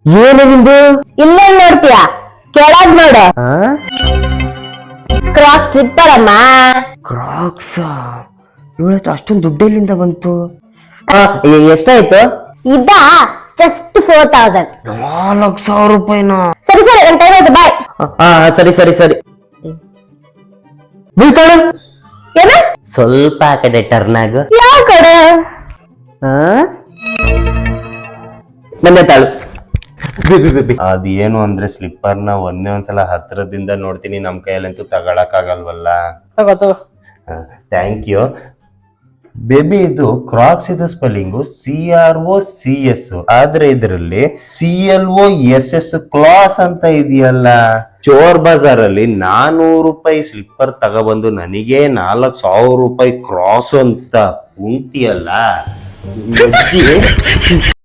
ಏನು ನಿಂದು? ಇಲ್ಲೇ ನೋಡ್ತೀಯ, ಕೆಳಗ್ ನೋಡು. ಕ್ರಾಕ್ಸ್ ಸ್ಲಿಪ್ಪರ್ ಅಮ್ಮ. ಕ್ರಾಕ್ಸ್ ಇವಳತ್ತು ಅಷ್ಟೊಂದು ದುಡ್ಡೆಲ್ಲಿಂದ ಬಂತು? ಎಷ್ಟಾಯ್ತು? ಇದ ಜಸ್ಟ್ 4000. 4,000 ರೂಪಾಯಿನ? ಸರಿ ಸರಿ, ನನ್ ಟೈಮ್ ಆಯ್ತು, ಬಾಯ್. ಸರಿ ಸರಿ ಸರಿ. ಬೀಳ್ತಾಳು ಏನ? ಸ್ವಲ್ಪ ಆ ಕಡೆ ಟರ್ನ್ ಆಗು. ಯಾವ ಕಡೆ? ಬಂದೆ ತಾಳು. ಅದೇನು ಅಂದ್ರೆ ಸ್ಲಿಪ್ಪರ್ ನ ಒಂದ್ಸಲ ಹತ್ರದಿಂದ ನೋಡ್ತೀನಿ, ನಮ್ ಕೈಯಲ್ಲಂತೂ ತಗೊಳಕ್ ಆಗಲ್ವಲ್ಲ. ತಗೋ. Thank you baby. ಇದು ಕ್ರಾಕ್ಸ್ ಇದು ಸ್ಪೆಲ್ಲಿಂಗು CROCS, ಆದ್ರೆ ಇದರಲ್ಲಿ CLOSS ಕ್ಲಾಸ್ ಅಂತ ಇದೆಯಲ್ಲ. ಚೋರ್ ಬಜಾರ್ ಅಲ್ಲಿ 400 ರೂಪಾಯಿ ಸ್ಲಿಪ್ಪರ್ ತಗೊಬಂದು ನನಗೆ 4,000 ರೂಪಾಯಿ ಕ್ರಾಸ್ ಅಂತ ಉಂಟಿಯಲ್ಲ.